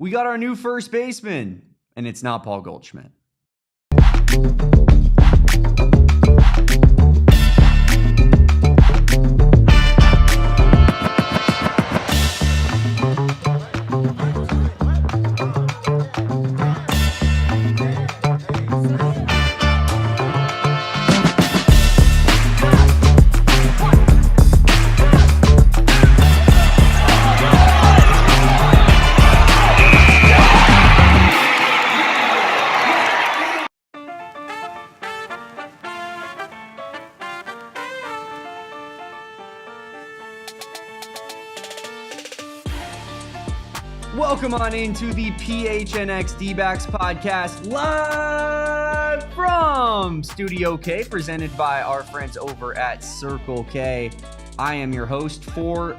We got our new first baseman, and it's not Paul Goldschmidt. Welcome on into the PHNX Dbacks podcast, live from Studio K, presented by our friends over at Circle K. I am your host for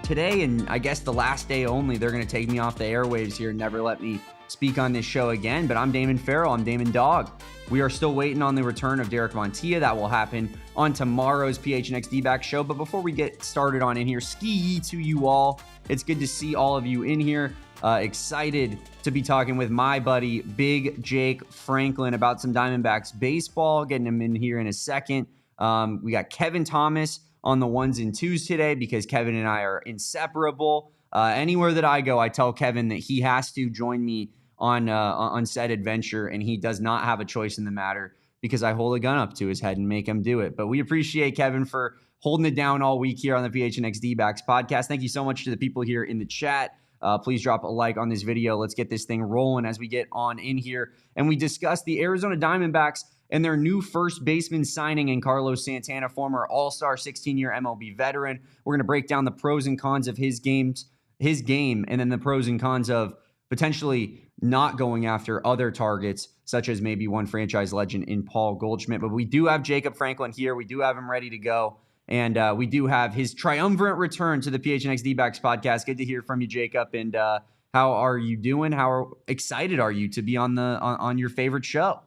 today, and I guess the last day only. They're going to take me off the airwaves here and never let me speak on this show again, but I'm Damon Fairall. I'm Damon Dog. We are still waiting on the return of Derek Montilla. That will happen on tomorrow's PHNX Dbacks show. But before we get started on in here, ski to you all. It's good to see all of you in here. Excited to be talking with my buddy, Big Jake Franklin, about some Diamondbacks baseball, getting him in here in a second. We got Kevin Thomas on the ones and twos today because Kevin and I are inseparable. Anywhere that I go, I tell Kevin that he has to join me on said adventure, and he does not have a choice in the matter because I hold a gun up to his head and make him do it. But we appreciate Kevin for holding it down all week here on the PHNX Dbacks podcast. Thank you so much to the people here in the chat. Please drop a like on this video. Let's get this thing rolling as we get on in here. And we discuss the Arizona Diamondbacks and their new first baseman signing in Carlos Santana, former All-Star 16-year MLB veteran. We're going to break down the pros and cons of his game, and then the pros and cons of potentially not going after other targets, such as maybe one franchise legend in Paul Goldschmidt. But we do have Jacob Franklin here. We do have him ready to go. And we do have his triumvirate return to the PHNX Dbacks podcast. Good to hear from you, Jacob. And how are you doing? How excited are you to be on your favorite show?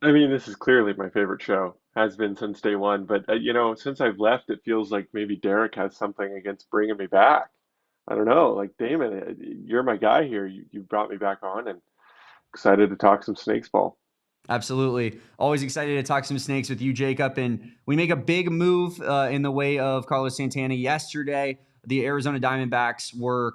I mean, this is clearly my favorite show. Has been since day one. But, since I've left, it feels like maybe Derek has something against bringing me back. I don't know. Like, Damon, you're my guy here. You brought me back on and excited to talk some Snakes ball. Absolutely. Always excited to talk some Snakes with you, Jacob. And we make a big move in the way of Carlos Santana yesterday. The Arizona Diamondbacks were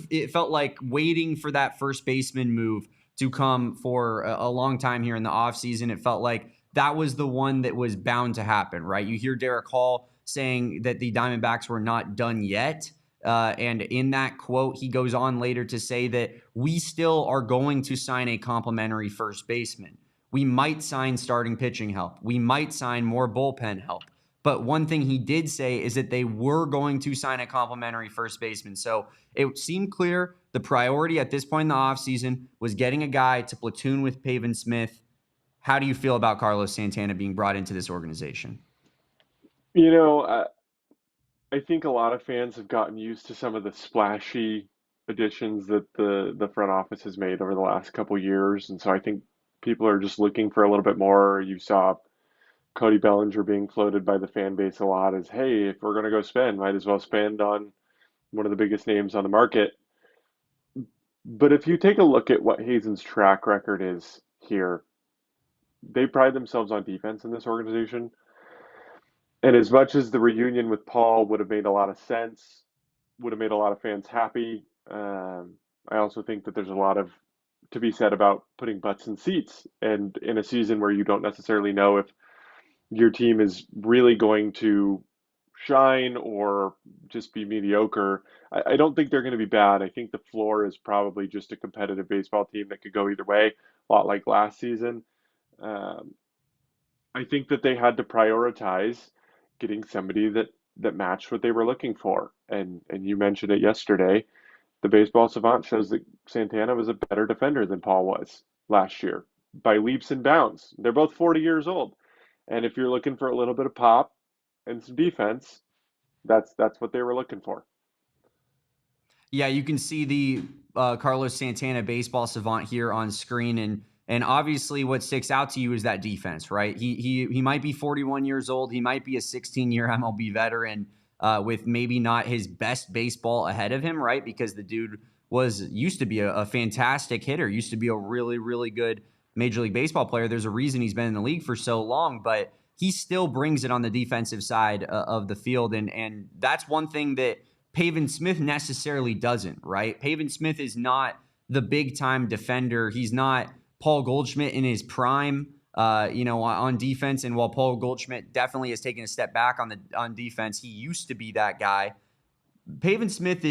it felt like waiting for that first baseman move to come for a long time here in the offseason. It felt like that was the one that was bound to happen, right? You hear Derek Hall saying that the Diamondbacks were not done yet. And in that quote, he goes on later to say that we still are going to sign a complimentary first baseman. We might sign starting pitching help. We might sign more bullpen help. But one thing he did say is that they were going to sign a complimentary first baseman. So it seemed clear the priority at this point in the offseason was getting a guy to platoon with Pavin Smith. How do you feel about Carlos Santana being brought into this organization? I think a lot of fans have gotten used to some of the splashy additions that the front office has made over the last couple years. And so I think people are just looking for a little bit more. You saw Cody Bellinger being floated by the fan base a lot as, hey, if we're going to go spend, might as well spend on one of the biggest names on the market. But if you take a look at what Hazen's track record is here, they pride themselves on defense in this organization. And as much as the reunion with Paul would have made a lot of sense, would have made a lot of fans happy, I also think that there's a lot of to be said about putting butts in seats. And in a season where you don't necessarily know if your team is really going to shine or just be mediocre, I don't think they're going to be bad. I think the floor is probably just a competitive baseball team that could go either way, a lot like last season. I think that they had to prioritize getting somebody that matched what they were looking for. And you mentioned it yesterday. The baseball savant shows that Santana was a better defender than Paul was last year by leaps and bounds. They're both 40 years old. And if you're looking for a little bit of pop and some defense, that's what they were looking for. Yeah, you can see the Carlos Santana baseball savant here on screen, and obviously what sticks out to you is that defense, right? He might be 41 years old. He might be a 16-year MLB veteran with maybe not his best baseball ahead of him, right? Because the dude used to be a fantastic hitter, used to be a really, really good Major League Baseball player. There's a reason he's been in the league for so long, but he still brings it on the defensive side of the field. And that's one thing that Pavin Smith necessarily doesn't, right? Pavin Smith is not the big time defender. He's not Paul Goldschmidt in his prime, on defense. And while Paul Goldschmidt definitely has taken a step back on defense, he used to be that guy. Pavin Smith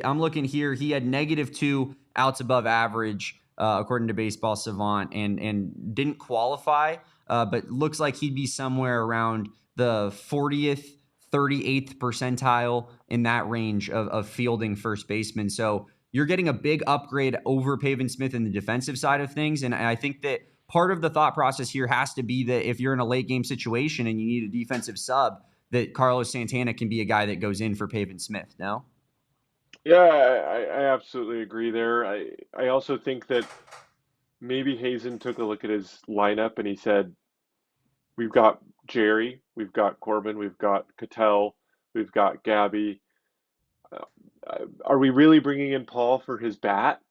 I'm looking here, he had -2 outs above average, according to Baseball Savant, and didn't qualify, but looks like he'd be somewhere around the 40th, 38th percentile in that range of fielding first baseman. So you're getting a big upgrade over Pavin Smith in the defensive side of things. And I think that part of the thought process here has to be that if you're in a late game situation and you need a defensive sub, that Carlos Santana can be a guy that goes in for Pavin Smith, no? Yeah, I absolutely agree there. I also think that maybe Hazen took a look at his lineup and he said, we've got Jerry, we've got Corbin, we've got Cattell, we've got Gabby. Are we really bringing in Paul for his bat?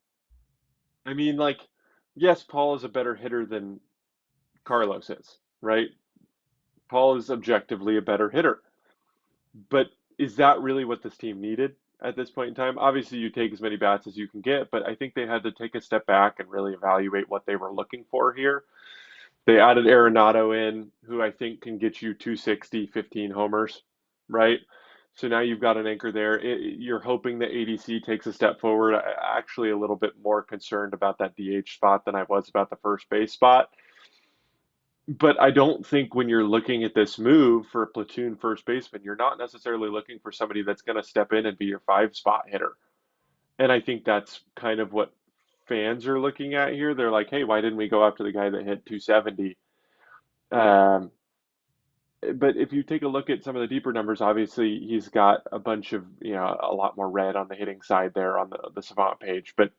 I mean, like, yes, Paul is a better hitter than Carlos is, right? Paul is objectively a better hitter. But is that really what this team needed at this point in time? Obviously, you take as many bats as you can get, but I think they had to take a step back and really evaluate what they were looking for here. They added Arenado in, who I think can get you 260, 15 homers, right? So now you've got an anchor there. You're hoping that ADC takes a step forward. Actually a little bit more concerned about that DH spot than I was about the first base spot. But I don't think when you're looking at this move for a platoon first baseman, you're not necessarily looking for somebody that's going to step in and be your 5-spot hitter. And I think that's kind of what fans are looking at here. They're like, hey, why didn't we go after the guy that hit 270? But if you take a look at some of the deeper numbers, obviously he's got a bunch of, a lot more red on the hitting side there on the Savant page. But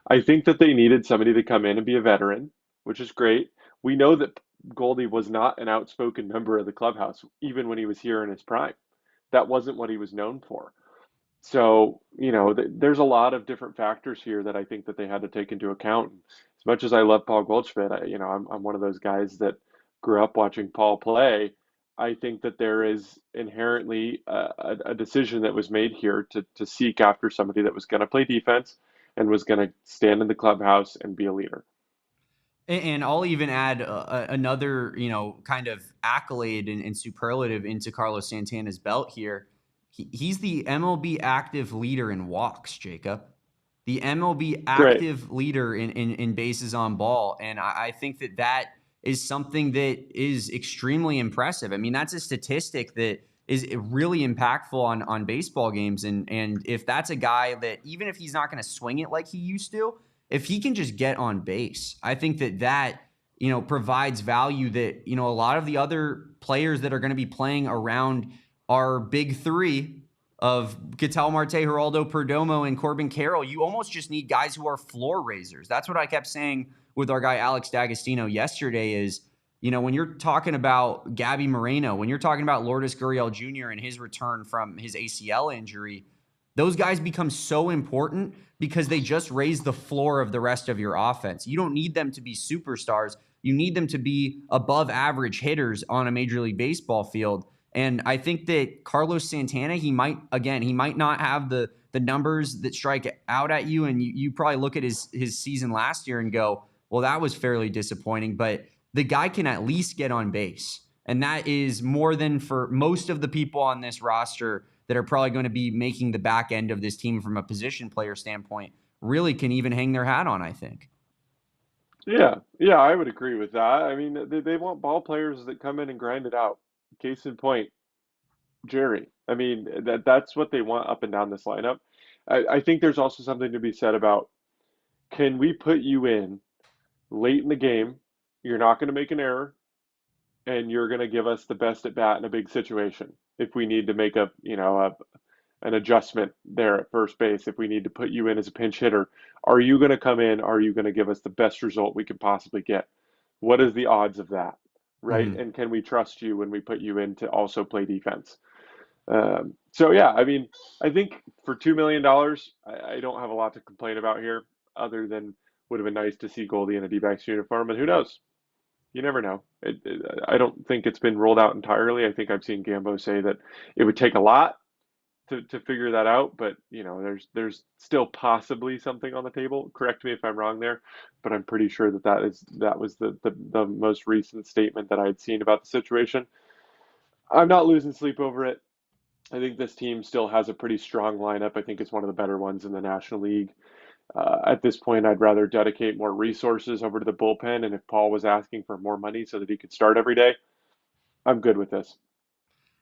I think that they needed somebody to come in and be a veteran, which is great. We know that Goldy was not an outspoken member of the clubhouse, even when he was here in his prime. That wasn't what he was known for. So, there's a lot of different factors here that I think that they had to take into account. As much as I love Paul Goldschmidt, I'm one of those guys that grew up watching Paul play. I think that there is inherently a decision that was made here to seek after somebody that was going to play defense and was going to stand in the clubhouse and be a leader. And I'll even add another, kind of accolade and superlative into Carlos Santana's belt here. He's the MLB active leader in walks, Jacob. The MLB active leader in bases on ball. And I think that is something that is extremely impressive. I mean, that's a statistic that is really impactful on baseball games. And if that's a guy that, even if he's not going to swing it like he used to, if he can just get on base, I think that provides value that, a lot of the other players that are going to be playing around our big three of Ketel Marte, Geraldo Perdomo, and Corbin Carroll, you almost just need guys who are floor raisers. That's what I kept saying with our guy Alex D'Agostino yesterday is, when you're talking about Gabby Moreno, when you're talking about Lourdes Gurriel Jr. and his return from his ACL injury, those guys become so important because they just raise the floor of the rest of your offense. You don't need them to be superstars. You need them to be above average hitters on a Major League Baseball field. And I think that Carlos Santana, he might not have the numbers that strike out at you. And you probably look at his season last year and go, well, that was fairly disappointing. But the guy can at least get on base. And that is more than for most of the people on this roster that are probably going to be making the back end of this team from a position player standpoint really can even hang their hat on, I think. Yeah, I would agree with that. I mean, they want ball players that come in and grind it out. Case in point, Jerry. I mean, that's what they want up and down this lineup. I think there's also something to be said about, can we put you in late in the game? You're not going to make an error, and you're going to give us the best at bat in a big situation. If we need to make an adjustment there at first base, if we need to put you in as a pinch hitter, are you going to come in? Are you going to give us the best result we can possibly get? What is the odds of that, right? Mm-hmm. And can we trust you when we put you in to also play defense? So yeah, I mean, I think for $2 million, I don't have a lot to complain about here, other than would have been nice to see Goldie in a D-backs uniform, but who knows? You never know. I don't think it's been rolled out entirely. I think I've seen Gambo say that it would take a lot to figure that out, but there's still possibly something on the table. Correct me if I'm wrong there, but I'm pretty sure that was the most recent statement that I had seen about the situation. I'm not losing sleep over it. I think this team still has a pretty strong lineup. I think it's one of the better ones in the National League. At this point, I'd rather dedicate more resources over to the bullpen. And if Paul was asking for more money so that he could start every day, I'm good with this.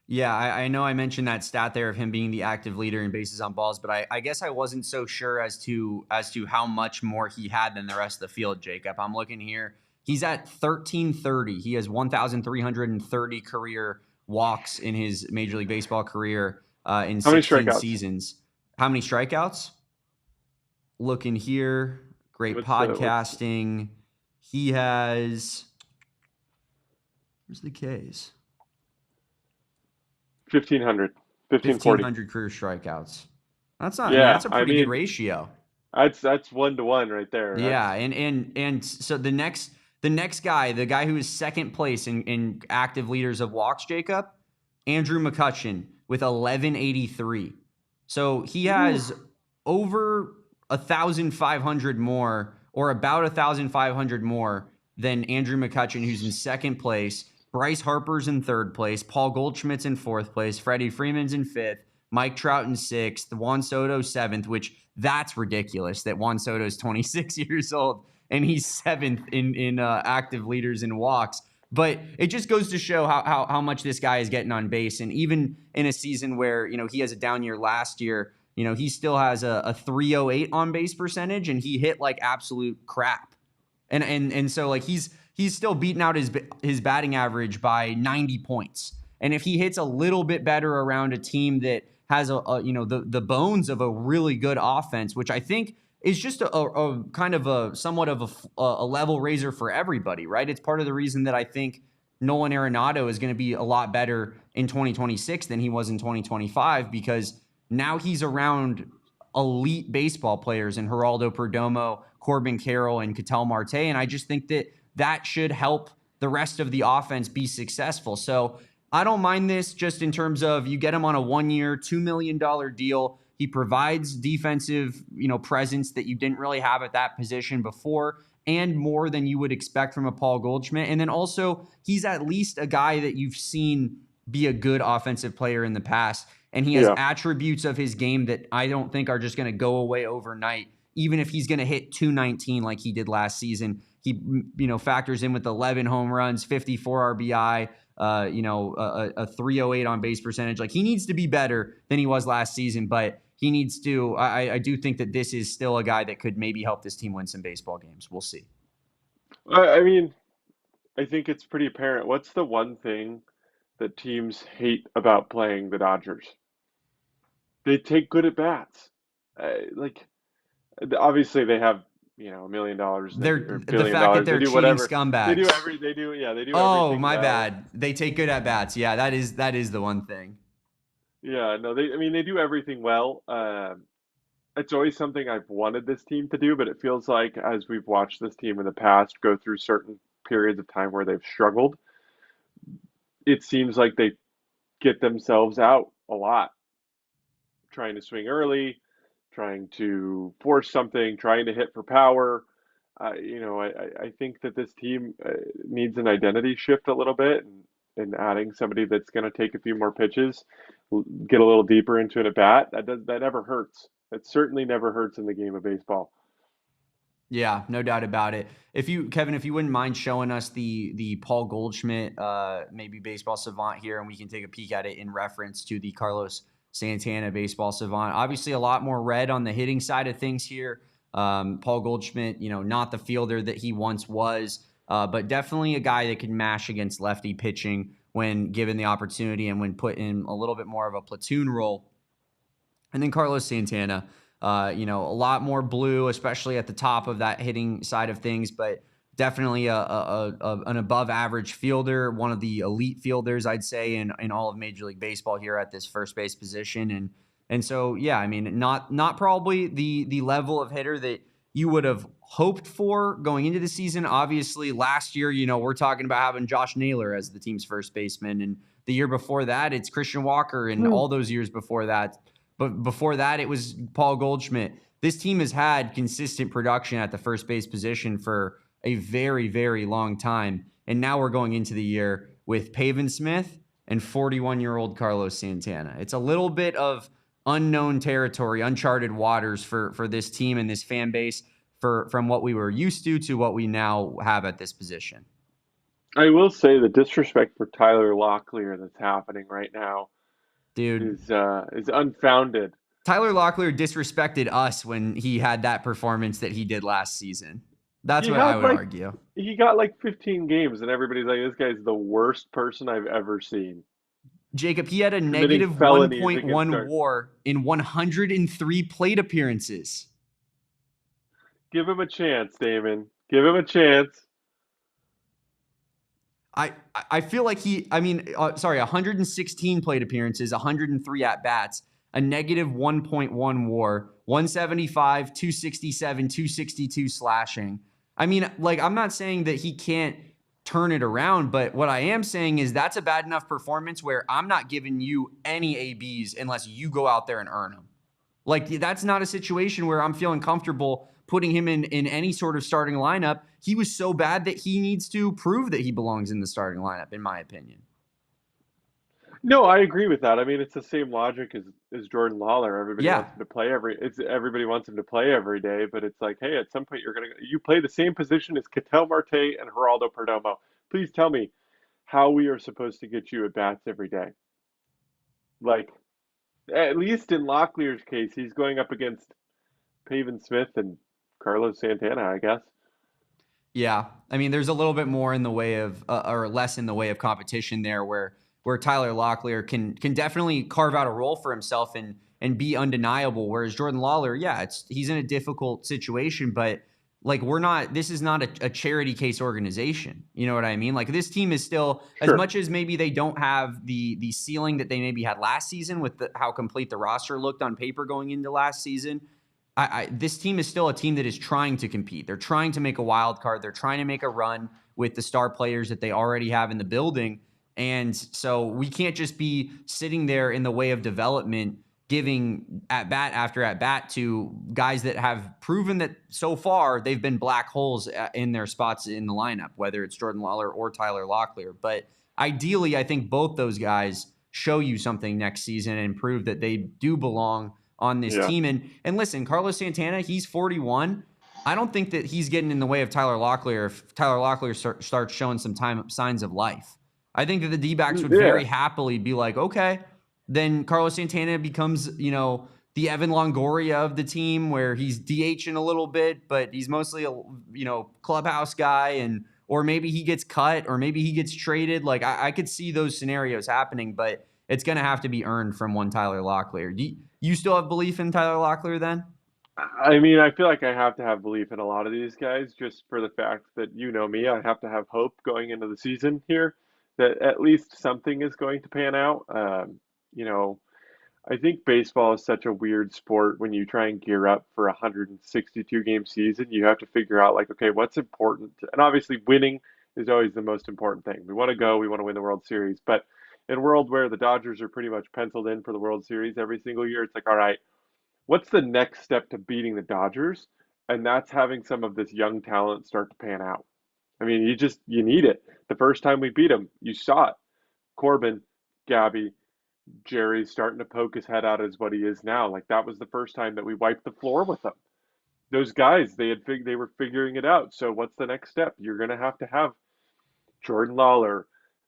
Yeah, I know I mentioned that stat there of him being the active leader in bases on balls, but I guess I wasn't so sure as to how much more he had than the rest of the field, Jacob. I'm looking here. He's at 1330. He has 1,330 career walks in his Major League Baseball career in How many 16 strikeouts? seasons. How many strikeouts? Looking here. Great What's podcasting. He has. Where's the K's? 1,500, 1,540? 1,500 career strikeouts. That's not. I mean, Yeah, that's a I pretty good mean ratio. that's 1-to-1 right there. Yeah, That's and so the next guy, the guy who is second place in active leaders of walks, Jacob, Andrew McCutchen with 1183. So he Woo. has over 1,500 more, or about 1,500 more than Andrew McCutchen, who's in second place. Bryce Harper's in third place. Paul Goldschmidt's in fourth place. Freddie Freeman's in fifth. Mike Trout in sixth. Juan Soto seventh, which that's ridiculous that Juan Soto is 26 years old and he's seventh in active leaders in walks. But it just goes to show how much this guy is getting on base. And even in a season where, he has a down year last year, he still has a 308 on base percentage and he hit like absolute crap. And so like he's still beating out his batting average by 90 points. And if he hits a little bit better around a team that has the bones of a really good offense, which I think is just a kind of a somewhat of a level raiser for everybody, right? It's part of the reason that I think Nolan Arenado is going to be a lot better in 2026 than he was in 2025, because now he's around elite baseball players in Geraldo Perdomo, Corbin Carroll, and Ketel Marte. And I just think that should help the rest of the offense be successful. So I don't mind this just in terms of you get him on a 1-year, $2 million deal. He provides defensive, presence that you didn't really have at that position before, and more than you would expect from a Paul Goldschmidt. And then also he's at least a guy that you've seen be a good offensive player in the past. And he has Yeah. attributes of his game that I don't think are just going to go away overnight. Even if he's going to hit 219 like he did last season, he factors in with 11 home runs, 54 RBI, a 308 on base percentage. Like, he needs to be better than he was last season, but he needs to. I do think that this is still a guy that could maybe help this team win some baseball games. We'll see. I mean, I think it's pretty apparent. What's the one thing that teams hate about playing the Dodgers? They take good at bats. Like, obviously they have $1 million, They're or the billion fact that dollars. They they're do cheating whatever. scumbags. They do Oh, everything my well. bad. They take good at bats. Yeah, that is the one thing. Yeah, no, they do everything well. It's always something I've wanted this team to do, but it feels like as we've watched this team in the past go through certain periods of time where they've struggled, it seems like they get themselves out a lot, trying to swing early, trying to force something, trying to hit for power. I think that this team needs an identity shift a little bit, and adding somebody that's going to take a few more pitches, get a little deeper into an at bat. That never hurts. It certainly never hurts in the game of baseball. Yeah, no doubt about it. Kevin, if you wouldn't mind showing us the Paul Goldschmidt, maybe baseball savant here, and we can take a peek at it in reference to the Carlos Santana baseball savant. Obviously, a lot more red on the hitting side of things here. Paul Goldschmidt, not the fielder that he once was, but definitely a guy that can mash against lefty pitching when given the opportunity and when put in a little bit more of a platoon role. And then Carlos Santana, a lot more blue, especially at the top of that hitting side of things. But Definitely an above average fielder, one of the elite fielders, I'd say, in all of Major League Baseball here at this first base position. And so, yeah, I mean, not probably the level of hitter that you would have hoped for going into the season. Obviously, last year, we're talking about having Josh Naylor as the team's first baseman. And the year before that, it's Christian Walker, and all those years before that. But before that, it was Paul Goldschmidt. This team has had consistent production at the first base position for a very, very long time. And now we're going into the year with Pavin Smith and 41-year-old Carlos Santana. It's a little bit of unknown territory, uncharted waters for this team and this fan base from what we were used to what we now have at this position. I will say the disrespect for Tyler Locklear that's happening right now Dude, is unfounded. Tyler Locklear disrespected us when he had that performance that he did last season. That's He what I had would like argue. he got like 15 games, and everybody's like, "This guy's the worst person I've ever seen." Jacob, he had a Committing negative felonies against 1.1 our. WAR in 103 plate appearances. Give him a chance, Damon. Give him a chance. I feel like 116 plate appearances, 103 at bats, a negative 1.1 WAR, 175, 267, 262 slashing. I mean, like, I'm not saying that he can't turn it around, but what I am saying is that's a bad enough performance where I'm not giving you any ABs unless you go out there and earn them. Like, that's not a situation where I'm feeling comfortable putting him in any sort of starting lineup. He was so bad that he needs to prove that he belongs in the starting lineup, in my opinion. No, I agree with that. I mean, it's the same logic as Jordan Lawler. Yeah. Everybody wants him to play every day, but it's like, hey, at some point you play the same position as Ketel Marte and Geraldo Perdomo. Please tell me how we are supposed to get you at bats every day. Like, at least in Locklear's case, he's going up against Pavin Smith and Carlos Santana, I guess. Yeah. I mean, there's a little bit more in the way of, or less in the way of competition there where Tyler Locklear can definitely carve out a role for himself and be undeniable. Whereas Jordan Lawler, yeah, he's in a difficult situation, but like this is not a charity case organization. You know what I mean? Like, this team is still, as Sure. much as maybe they don't have the ceiling that they maybe had last season with how complete the roster looked on paper going into last season. This team is still a team that is trying to compete. They're trying to make a wild card. They're trying to make a run with the star players that they already have in the building. And so we can't just be sitting there in the way of development, giving at bat after at bat to guys that have proven that so far they've been black holes in their spots in the lineup, whether it's Jordan Lawler or Tyler Locklear. But ideally, I think both those guys show you something next season and prove that they do belong on this Yeah. team. And listen, Carlos Santana, he's 41. I don't think that he's getting in the way of Tyler Locklear if Tyler Locklear starts showing some signs of life. I think that the D-backs would very happily be like, okay, then Carlos Santana becomes, the Evan Longoria of the team, where he's DHing a little bit, but he's mostly a, clubhouse guy, or maybe he gets cut, or maybe he gets traded. Like, I could see those scenarios happening, but it's going to have to be earned from one Tyler Locklear. Do you still have belief in Tyler Locklear then? I mean, I feel like I have to have belief in a lot of these guys just for the fact that you know me, I have to have hope going into the season here that at least something is going to pan out. You know, I think baseball is such a weird sport when you try and gear up for a 162 game season. You have to figure out, like, okay, what's important? And obviously, winning is always the most important thing. We want to go, we want to win the World Series. But in a world where the Dodgers are pretty much penciled in for the World Series every single year, it's like, all right, what's the next step to beating the Dodgers? And that's having some of this young talent start to pan out. I mean, you need it. The first time we beat them, you saw it. Corbin, Gabby, Jerry's starting to poke his head out as what he is now. Like, that was the first time that we wiped the floor with them. Those guys, they were figuring it out. So what's the next step? You're going to have Jordan Lawler,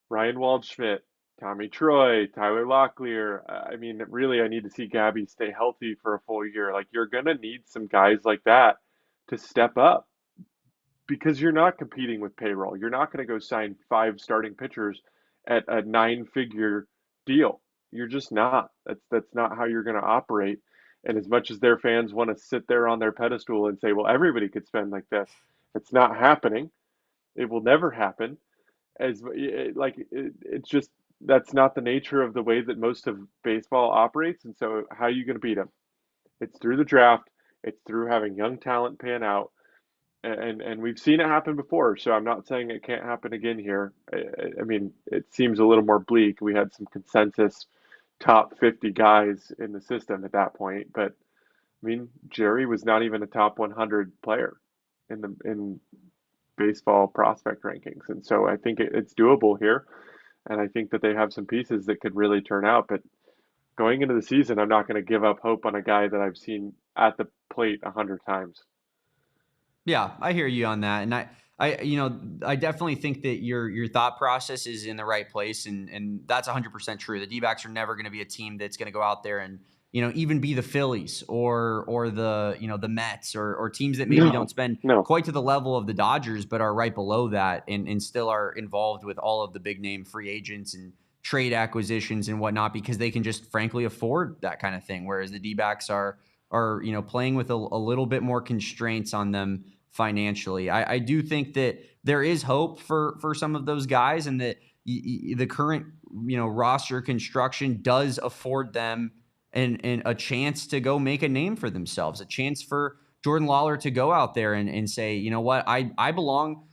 Ryan Waldschmidt, Tommy Troy, Tyler Locklear. I mean, really, I need to see Gabby stay healthy for a full year. Like, you're going to need some guys like that to step up because you're not competing with payroll. You're not going to go sign 5 starting pitchers at a 9-figure deal. You're just not. That's not how you're going to operate. And as much as their fans want to sit there on their pedestal and say, well, everybody could spend like this, it's not happening. It will never happen. It's just that's not the nature of the way that most of baseball operates. And so, how are you going to beat them? It's through the draft. It's through having young talent pan out, and we've seen it happen before. So I'm not saying it can't happen again here. I mean, it seems a little more bleak. We had some consensus top 50 guys in the system at that point, but I mean, Jerry was not even a top 100 player in baseball prospect rankings, and so I think it's doable here, and I think that they have some pieces that could really turn out. But going into the season, I'm not going to give up hope on a guy that I've seen at the plate 100 times. Yeah, I hear you on that. And I definitely think that your thought process is in the right place. And that's 100% true. The D-backs are never going to be a team that's going to go out there and, even be the Phillies or the, the Mets or teams that maybe don't spend No. quite to the level of the Dodgers, but are right below that and still are involved with all of the big name free agents and trade acquisitions and whatnot, because they can just frankly afford that kind of thing. Whereas the D-backs are playing with a little bit more constraints on them financially. I do think that there is hope for some of those guys, and that the current roster construction does afford them and a chance to go make a name for themselves, a chance for Jordan Lawler to go out there and say, you know what, I belong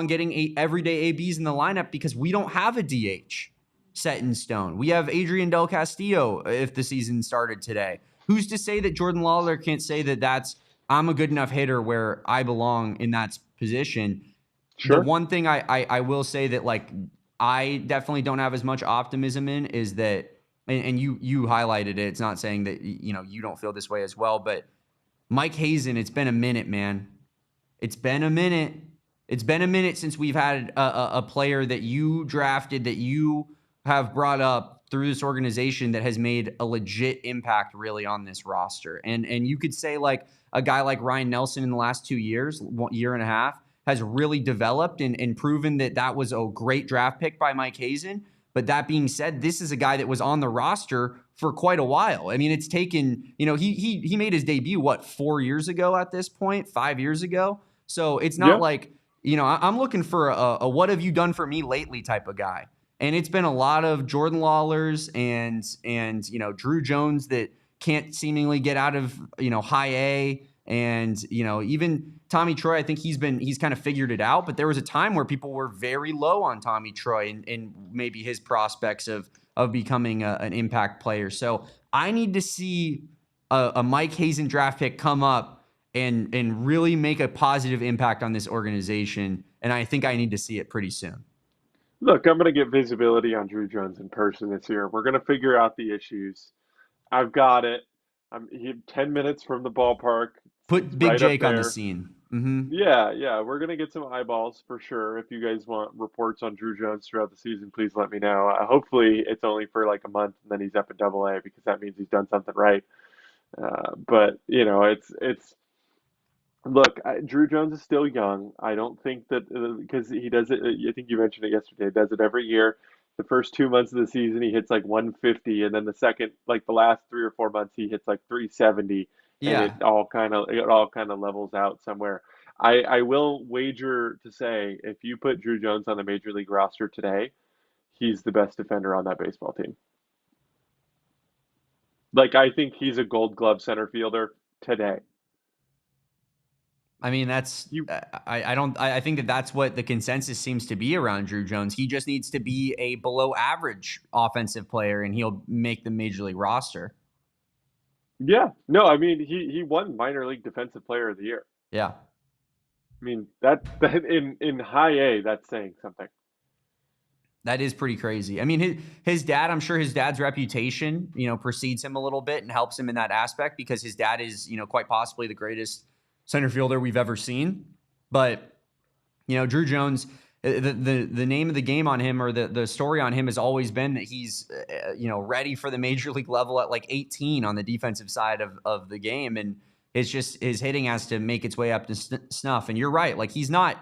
getting everyday ABs in the lineup, because we don't have a DH set in stone. We have Adrian Del Castillo if the season started today. Who's to say that Jordan Lawler can't say that I'm a good enough hitter where I belong in that position? Sure. The one thing I will say that, like, I definitely don't have as much optimism in is that, and you highlighted it. It's not saying that, you don't feel this way as well, but Mike Hazen, it's been a minute, man. It's been a minute. It's been a minute since we've had a player that you drafted, that you have brought up through this organization, that has made a legit impact really on this roster. And you could say, like, a guy like Ryan Nelson in the last 2 years, year and a half, has really developed and proven that was a great draft pick by Mike Hazen. But that being said, this is a guy that was on the roster for quite a while. I mean, it's taken, he made his debut, 4 years ago at this point, 5 years ago. So it's not like, I'm looking for a what have you done for me lately type of guy. And it's been a lot of Jordan Lawlers and Drew Jones that can't seemingly get out of, high A. And, even Tommy Troy, I think he's kind of figured it out. But there was a time where people were very low on Tommy Troy and maybe his prospects of becoming an impact player. So I need to see a Mike Hazen draft pick come up and really make a positive impact on this organization. And I think I need to see it pretty soon. Look, I'm going to get visibility on Drew Jones in person this year. We're going to figure out the issues. I've got it. I'm 10 minutes from the ballpark. Put Big Jake on the scene. Mm-hmm. Yeah. We're going to get some eyeballs for sure. If you guys want reports on Drew Jones throughout the season, please let me know. Hopefully, it's only for like a month and then he's up in AA, because that means he's done something right. But it's look, Drew Jones is still young. I don't think that because he does it. I think you mentioned it yesterday. He does it every year. The first 2 months of the season, he hits like 150, and then the last 3 or 4 months, he hits like 370. Yeah. And it all kind of levels out somewhere. I will wager to say, if you put Drew Jones on the major league roster today, he's the best defender on that baseball team. Like, I think he's a Gold Glove center fielder today. I mean, I think that's what the consensus seems to be around Drew Jones. He just needs to be a below average offensive player and he'll make the major league roster. Yeah. No, I mean, he won minor league defensive player of the year. Yeah. I mean, that in high A, that's saying something. That is pretty crazy. I mean, his dad, I'm sure his dad's reputation, precedes him a little bit and helps him in that aspect, because his dad is, quite possibly the greatest center fielder we've ever seen. But, Drew Jones, the name of the game on him, or the story on him, has always been that he's, ready for the major league level at like 18 on the defensive side of the game. And it's just his hitting has to make its way up to snuff. And you're right. Like, he's not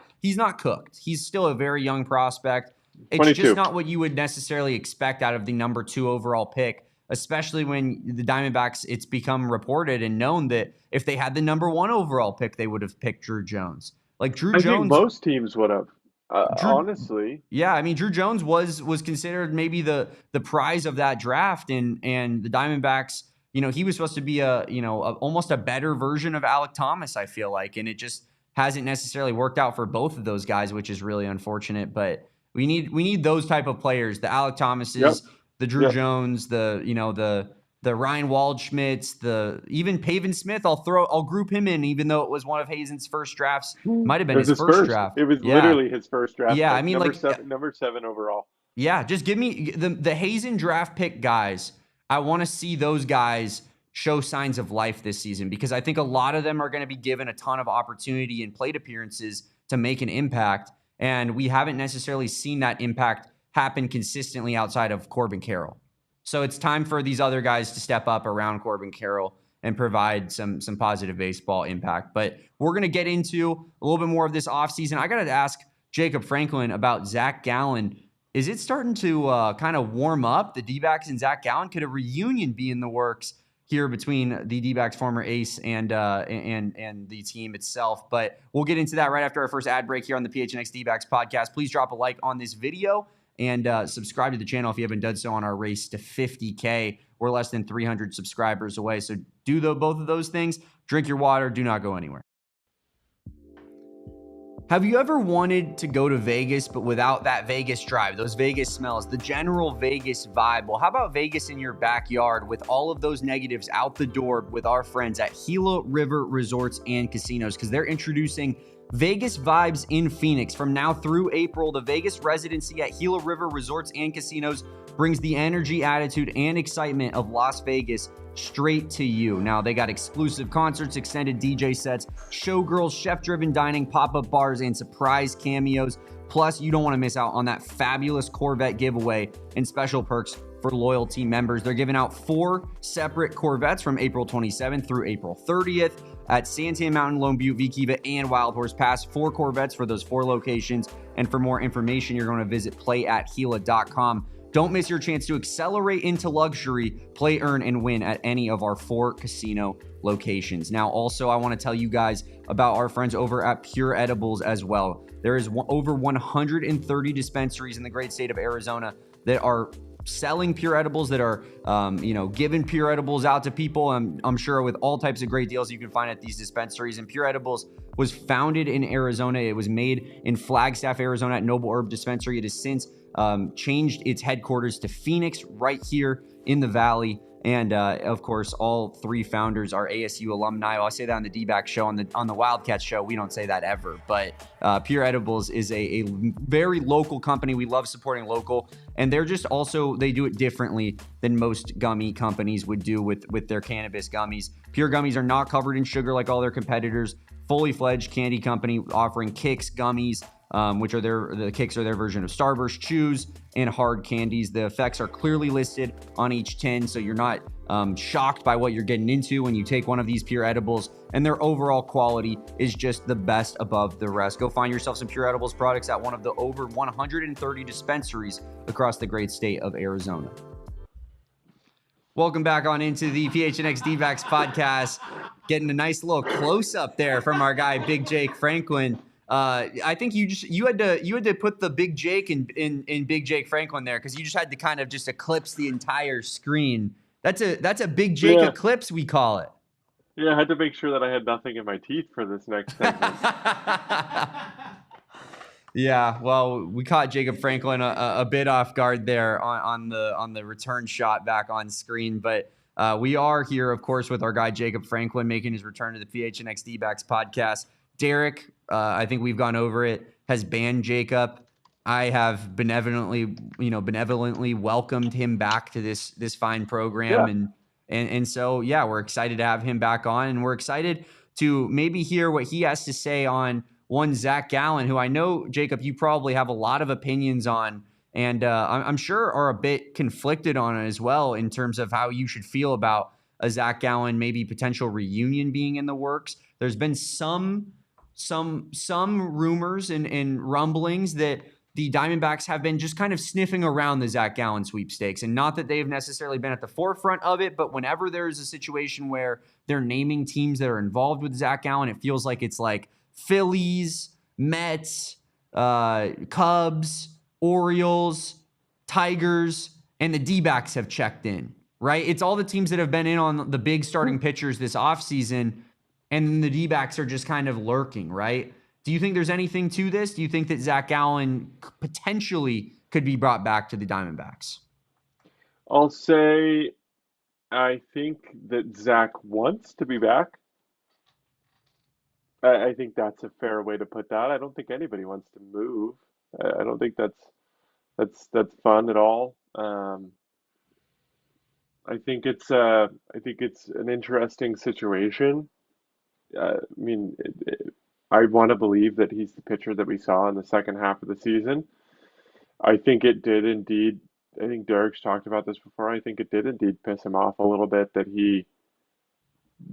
cooked. He's still a very young prospect. It's 22. just not what you would necessarily expect out of the number 2 overall pick, especially when the Diamondbacks, it's become reported and known that if they had the number 1 overall pick, they would have picked Drew Jones. Like, Drew Jones, think most teams would have. Drew, Honestly, yeah, I mean, Drew Jones was considered maybe the prize of that draft, and the Diamondbacks, he was supposed to be almost a better version of Alek Thomas, I feel like, and it just hasn't necessarily worked out for both of those guys, which is really unfortunate. But we need those type of players, the Alek yep, Thomases, the Drew yep. Jones, the Ryan Waldschmidts, even Pavin Smith. I'll group him in, even though it was one of Hazen's first drafts. Might have It been was his his first first. draft. It was Yeah. literally his first draft Yeah, I pick, mean, number like, seven, number 7 overall. yeah, just give me the Hazen draft pick guys. I want to see those guys show signs of life this season, because I think a lot of them are going to be given a ton of opportunity and plate appearances to make an impact, and we haven't necessarily seen that impact happen consistently outside of Corbin Carroll. So it's time for these other guys to step up around Corbin Carroll and provide some positive baseball impact. But we're going to get into a little bit more of this offseason. I got to ask Jacob Franklin about Zac Gallen. Is it starting to kind of warm up, the Dbacks and Zac Gallen? Could a reunion be in the works here between the Dbacks former ace and the team itself? But we'll get into that right after our first ad break here on the PHNX Dbacks podcast. Please drop a like on this video and subscribe to the channel if you haven't done so on our race to 50K. We're less than 300 subscribers away. So do both of those things. Drink your water. Do not go anywhere. Have you ever wanted to go to Vegas, but without that Vegas drive, those Vegas smells, the general Vegas vibe? Well, how about Vegas in your backyard with all of those negatives out the door with our friends at Gila River Resorts and Casinos? Because they're introducing Vegas Vibes in Phoenix. From now through April, the Vegas residency at Gila River Resorts and Casinos brings the energy, attitude, and excitement of Las Vegas straight to you. Now, they got exclusive concerts, extended DJ sets, showgirls, chef-driven dining, pop-up bars, and surprise cameos. Plus, you don't want to miss out on that fabulous Corvette giveaway and special perks for loyalty members. They're giving out 4 separate Corvettes from April 27th through April 30th at Santan Mountain, Lone Butte, V-Kiva, and Wild Horse Pass. 4 Corvettes for those 4 locations. And for more information, you're going to visit playathgila.com. Don't miss your chance to accelerate into luxury, play, earn, and win at any of our 4 casino locations. Now, also, I want to tell you guys about our friends over at Pure Edibles as well. There is over 130 dispensaries in the great state of Arizona that are selling Pure Edibles, that are, giving Pure Edibles out to people. I'm sure with all types of great deals you can find at these dispensaries. And Pure Edibles was founded in Arizona. It was made in Flagstaff, Arizona at Noble Herb Dispensary. It has since changed its headquarters to Phoenix, right here in the Valley. And of course, all 3 founders are ASU alumni. I'll say that on the Dbacks show, on the Wildcats show. We don't say that ever, but Pure Edibles is a very local company. We love supporting local, and they're just also, they do it differently than most gummy companies would do with their cannabis gummies. Pure gummies are not covered in sugar like all their competitors. Fully fledged candy company offering Kicks gummies, which are the Kicks are their version of Starburst chews and hard candies. The effects are clearly listed on each tin, so you're not shocked by what you're getting into when you take one of these Pure Edibles, and their overall quality is just the best above the rest. Go find yourself some Pure Edibles products at one of the over 130 dispensaries across the great state of Arizona. Welcome back on into the PHNX Dbacks podcast. Getting a nice little close up there from our guy Big Jake Franklin. I think you had to put the Big Jake in Big Jake Franklin there, because you just had to kind of just eclipse the entire screen. That's a Big Jake eclipse, we call it. Yeah, I had to make sure that I had nothing in my teeth for this next segment. Yeah, well, we caught Jacob Franklin a bit off guard there on the return shot back on screen, but we are here, of course, with our guy Jacob Franklin making his return to the PHNX Dbacks podcast. Derek, I think we've gone over it, has banned Jacob. I have benevolently welcomed him back to this fine program, and so yeah, we're excited to have him back on, and we're excited to maybe hear what he has to say on one Zac Gallen, who I know, Jacob, you probably have a lot of opinions on, and I'm sure are a bit conflicted on it as well, in terms of how you should feel about a Zac Gallen maybe potential reunion being in the works. There's been some rumors and rumblings that the Diamondbacks have been just kind of sniffing around the Zac Gallen sweepstakes, and not that they've necessarily been at the forefront of it, but whenever there's a situation where they're naming teams that are involved with Zac Gallen, it feels like it's like Phillies, Mets, Cubs, Orioles, Tigers, and the Dbacks have checked in, right? It's all the teams that have been in on the big starting pitchers this offseason, and the Dbacks are just kind of lurking, right? Do you think there's anything to this? Do you think that Zac Gallen potentially could be brought back to the Diamondbacks? I'll say I think that Zach wants to be back. I think that's a fair way to put that. I don't think anybody wants to move. I don't think that's fun at all. I think it's an interesting situation. I mean, I want to believe that he's the pitcher that we saw in the second half of the season. I think it did indeed. I think Derek's talked about this before. I think it did indeed piss him off a little bit that he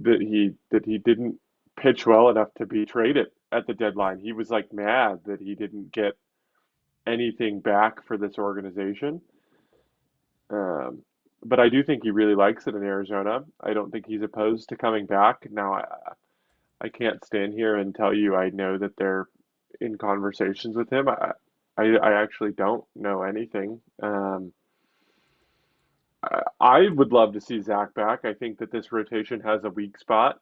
didn't pitch well enough to be traded at the deadline. He was like mad that he didn't get anything back for this organization. But I do think he really likes it in Arizona. I don't think he's opposed to coming back. Now, I can't stand here and tell you I know that they're in conversations with him. I actually don't know anything. I would love to see Zach back. I think that this rotation has a weak spot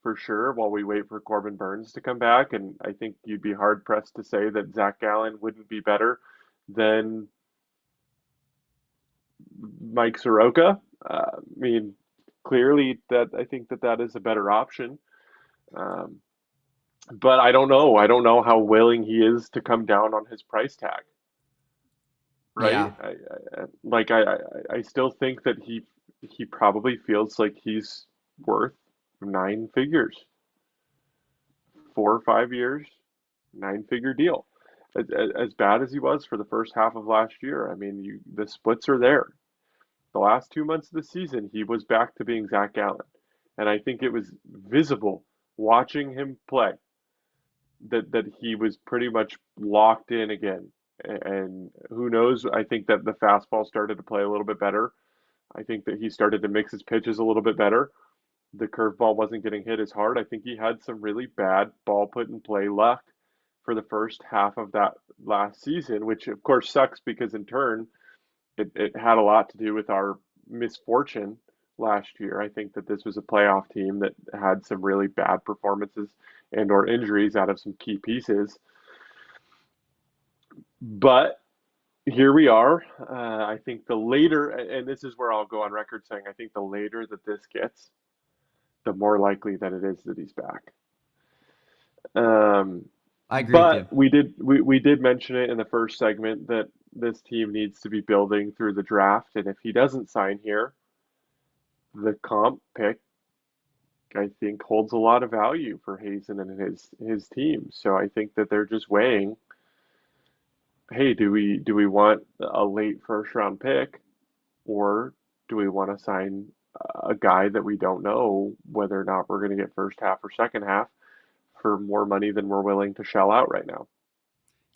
for sure while we wait for Corbin Burns to come back. And I think you'd be hard pressed to say that Zac Gallen wouldn't be better than Mike Soroka. I mean, clearly that I think that is a better option. Um, but I don't know. I don't know how willing he is to come down on his price tag, Yeah. right? I still think that he probably feels like he's worth 9 figures, 4 or 5 years, 9 figure deal. As bad as he was for the first half of last year, I mean, the splits are there. The last 2 months of the season, he was back to being Zac Gallen, and I think it was visible watching him play that he was pretty much locked in again. And who knows? I think that the fastball started to play a little bit better. I think that he started to mix his pitches a little bit better. The curveball wasn't getting hit as hard. I think he had some really bad ball put in play luck for the first half of that last season, which of course sucks because in turn it had a lot to do with our misfortune last year. I think that this was a playoff team that had some really bad performances and or injuries out of some key pieces. But here we are. I think the later, and this is where I'll go on record saying, I think the later that this gets, the more likely that it is that he's back. I agree with you. But we did mention it in the first segment that this team needs to be building through the draft, and if he doesn't sign here, the comp pick I think holds a lot of value for Hazen and his team. So I think that they're just weighing, hey, do we want a late first round pick, or do we want to sign a guy that we don't know whether or not we're going to get first half or second half for more money than we're willing to shell out right now?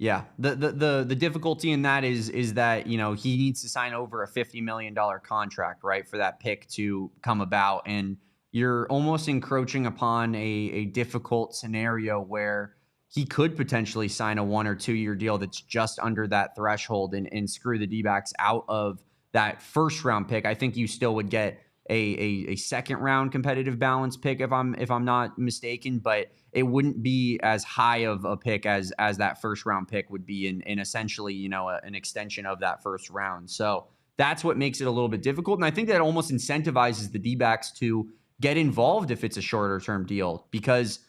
Yeah, the difficulty in that is that, you know, he needs to sign over a $50 million contract, right, for that pick to come about, and you're almost encroaching upon a difficult scenario where he could potentially sign a 1 or 2 year deal that's just under that threshold and screw the D-backs out of that first round pick. I think you still would get a second round competitive balance pick if I'm not mistaken, but it wouldn't be as high of a pick as that first round pick would be in essentially, you know, an extension of that first round. So that's what makes it a little bit difficult. And I think that almost incentivizes the D-backs to get involved if it's a shorter term deal, because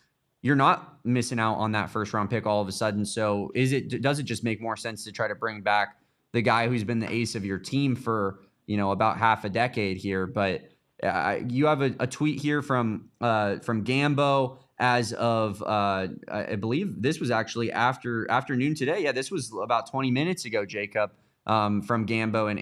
you're not missing out on that first round pick all of a sudden. So does it just make more sense to try to bring back the guy who's been the ace of your team for, you know, about half a decade here? But you have a tweet here from Gambo as of I believe this was actually afternoon today. Yeah, this was about 20 minutes ago, Jacob, from Gambo, and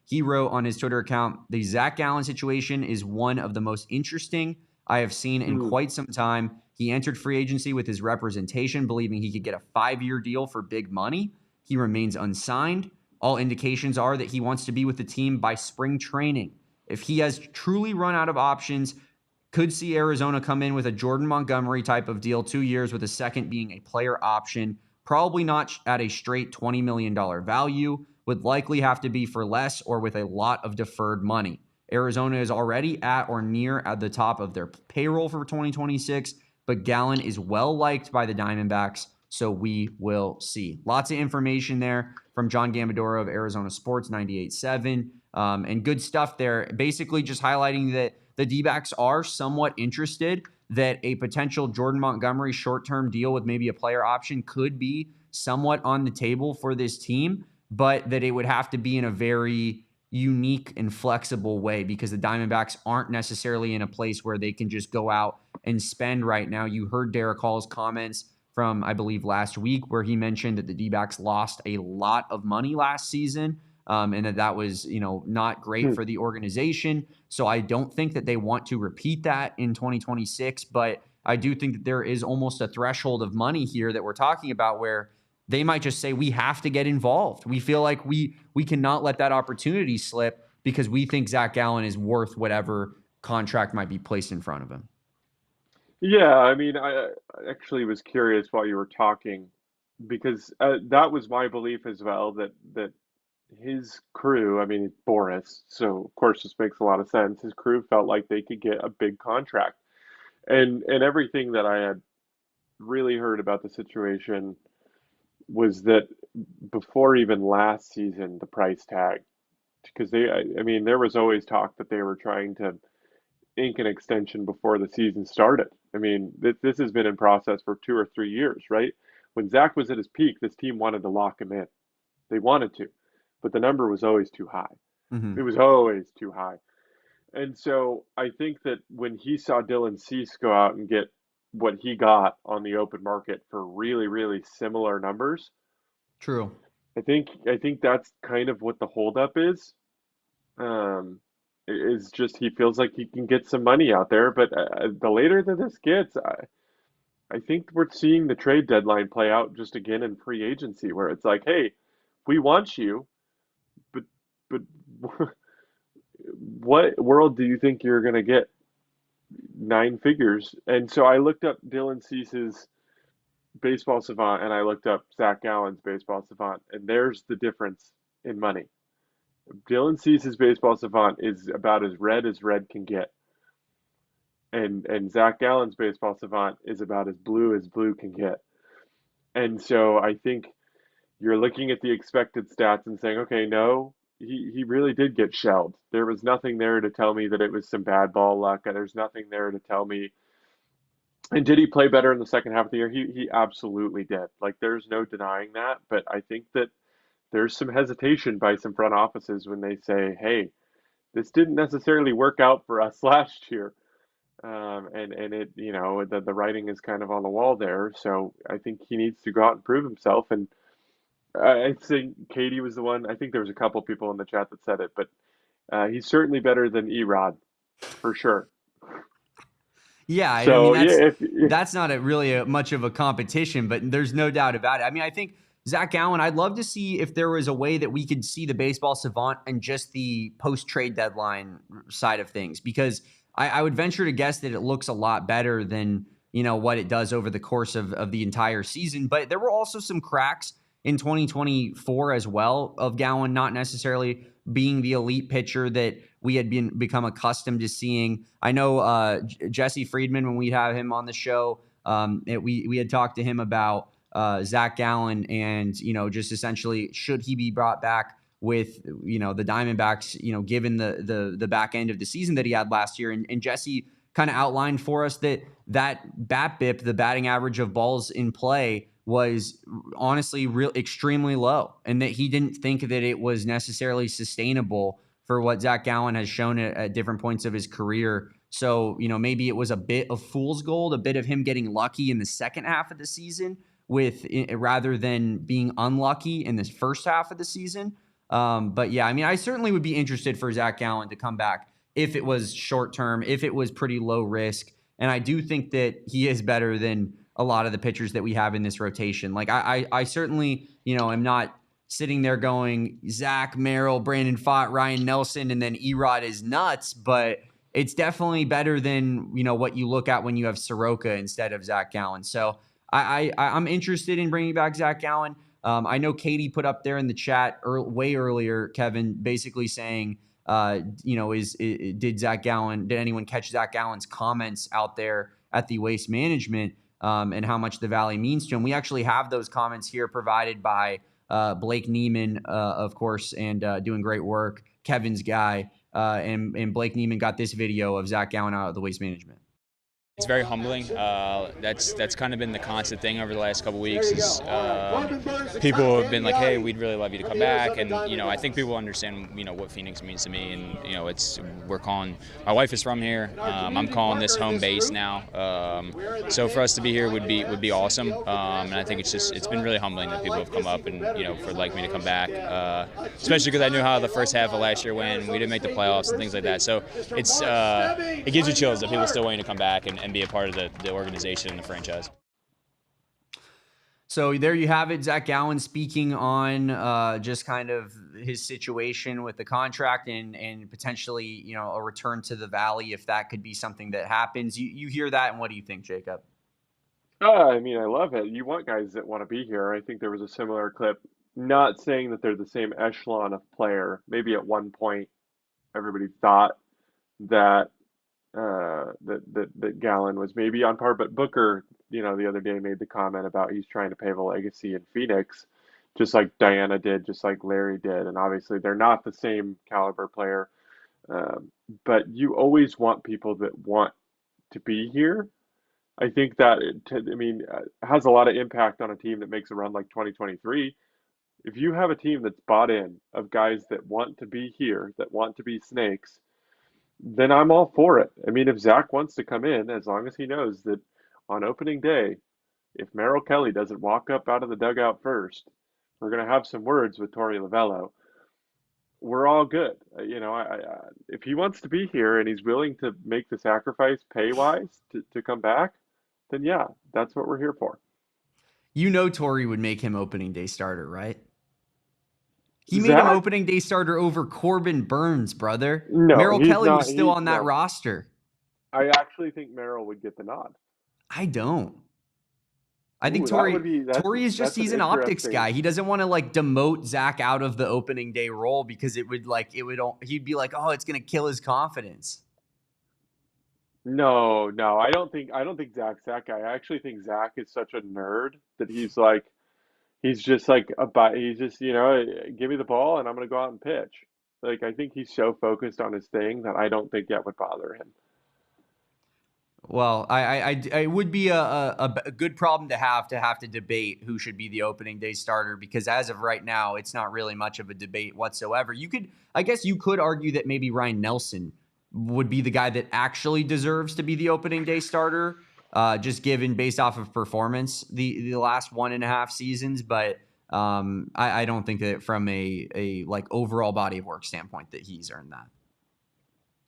he wrote on his Twitter account, the Zac Gallen situation is one of the most interesting I have seen in quite some time. He entered free agency with his representation, believing he could get a 5-year deal for big money. He remains unsigned. All indications are that he wants to be with the team by spring training. If he has truly run out of options, could see Arizona come in with a Jordan Montgomery type of deal, 2 years with a second being a player option. probably not at a straight $20 million value, would likely have to be for less or with a lot of deferred money. Arizona is already at or near at the top of their payroll for 2026, but Gallen is well liked by the Diamondbacks, so we will see. Lots of information there from John Gambadoro of Arizona Sports 98.7, and good stuff there. Basically just highlighting that the Dbacks are somewhat interested, that a potential Jordan Montgomery short-term deal with maybe a player option could be somewhat on the table for this team, but that it would have to be in a very unique and flexible way because the Diamondbacks aren't necessarily in a place where they can just go out and spend right now. You heard Derek Hall's comments from, I believe, last week where he mentioned that the D-backs lost a lot of money last season, and that was, not great for the organization. So I don't think that they want to repeat that in 2026, but I do think that there is almost a threshold of money here that we're talking about where they might just say, we have to get involved. We feel like we cannot let that opportunity slip because we think Zac Gallen is worth whatever contract might be placed in front of him. Yeah, I mean, I actually was curious while you were talking because that was my belief as well that his crew, I mean, Boris, so of course this makes a lot of sense. His crew felt like they could get a big contract. And everything that I had really heard about the situation was that before even last season, the price tag, because I mean, there was always talk that they were trying to ink an extension before the season started. I mean, this has been in process for 2 or 3 years, right? When Zach was at his peak, this team wanted to lock him in. They wanted to, but the number was always too high. Mm-hmm. It was always too high. And so I think that when he saw Dylan Cease go out and get what he got on the open market for really, really similar numbers, True. I think that's kind of what the holdup is. Is just he feels like he can get some money out there, but the later that this gets, I think we're seeing the trade deadline play out just again in free agency, where it's like, hey, we want you, but but what world do you think you're going to get 9 figures? And so I looked up Dylan Cease's baseball savant and I looked up Zac Gallen's baseball savant, and there's the difference in money. Dylan Cease's baseball savant is about as red can get. And Zac Gallen's baseball savant is about as blue can get. And so I think you're looking at the expected stats and saying, okay, no, he really did get shelled. There was nothing there to tell me that it was some bad ball luck. There's nothing there to tell me. And did he play better in the second half of the year? He absolutely did. Like, there's no denying that. But I think that there's some hesitation by some front offices when they say, hey, this didn't necessarily work out for us last year. And it, the writing is kind of on the wall there. So I think he needs to go out and prove himself. And I think Katie was the one. I think there was a couple people in the chat that said it, but he's certainly better than Erod, for sure. Yeah, So I mean yeah, that's not really much of a competition, but there's no doubt about it. I mean, I think Zac Gallen, I'd love to see if there was a way that we could see the baseball savant and just the post-trade deadline side of things, because I would venture to guess that it looks a lot better than, what it does over the course of the entire season. But there were also some cracks in 2024 as well of Gallen not necessarily being the elite pitcher that we had become accustomed to seeing. I know Jesse Friedman, when we'd have him on the show, we had talked to him about Zac Gallen and, just essentially should he be brought back with, the Diamondbacks, given the back end of the season that he had last year. And Jesse kind of outlined for us that BABIP, the batting average of balls in play, was honestly extremely low, and that he didn't think that it was necessarily sustainable for what Zac Gallen has shown at different points of his career. So, maybe it was a bit of fool's gold, a bit of him getting lucky in the second half of the season rather than being unlucky in this first half of the season. But yeah, I mean, I certainly would be interested for Zac Gallen to come back if it was short term, if it was pretty low risk. And I do think that he is better than a lot of the pitchers that we have in this rotation. Like I certainly, am not sitting there going Zach, Merrill, Brandon Pfaadt, Ryan Nelson, and then Erod is nuts, but it's definitely better than, what you look at when you have Soroka instead of Zac Gallen. So I'm interested in bringing back Zac Gallen. I know Katie put up there in the chat way earlier, Kevin, basically saying, did anyone catch Zac Gallen's comments out there at the Waste Management and how much the Valley means to him? We actually have those comments here provided by Blake Neiman, of course, and doing great work, Kevin's guy. And Blake Neiman got this video of Zac Gallen out of the Waste Management. It's very humbling. That's kind of been the constant thing over the last couple weeks. Is people have been like, "Hey, we'd really love you to come back," and I think people understand what Phoenix means to me, and we're calling. My wife is from here. I'm calling this home base now. So for us to be here would be awesome, and I think it's been really humbling that people have come up and for like me to come back, especially because I knew how the first half of last year went. We didn't make the playoffs and things like that. So it gives you chills that people are still wanting to come back and be a part of the organization and the franchise. So there you have it, Zac Gallen speaking on just kind of his situation with the contract and potentially, a return to the Valley if that could be something that happens. You hear that, and what do you think, Jacob? I love it. You want guys that want to be here. I think there was a similar clip, not saying that they're the same echelon of player. Maybe at one point everybody thought that that Gallen was maybe on par, but Booker, the other day made the comment about he's trying to pave a legacy in Phoenix, just like Diana did, just like Larry did, and obviously they're not the same caliber player, but you always want people that want to be here. I think that has a lot of impact on a team that makes a run like 2023. If you have a team that's bought in of guys that want to be here, that want to be Snakes, then I'm all for it. If Zac wants to come in, as long as he knows that on opening day, if Merrill Kelly doesn't walk up out of the dugout first, we're going to have some words with Torey Lovello. We're all good. If he wants to be here and he's willing to make the sacrifice pay-wise to come back, then yeah, that's what we're here for. Torey would make him opening day starter, right? He made him opening day starter over Corbin Burns, brother. No, Merrill Kelly was still on that roster. I actually think Merrill would get the nod. I don't. I think Torey is just, he's an optics guy. He doesn't want to demote Zac out of the opening day role because he'd be like, oh, it's going to kill his confidence. No, I don't think Zac's that guy. I actually think Zac is such a nerd that he's just give me the ball and I'm going to go out and pitch. I think he's so focused on his thing that I don't think that would bother him. Well, I would be a good problem to have to debate who should be the opening day starter, because as of right now, it's not really much of a debate whatsoever. I guess you could argue that maybe Ryan Nelson would be the guy that actually deserves to be the opening day starter, just given based off of performance the last 1.5 seasons. But I don't think that from a overall body of work standpoint that he's earned that.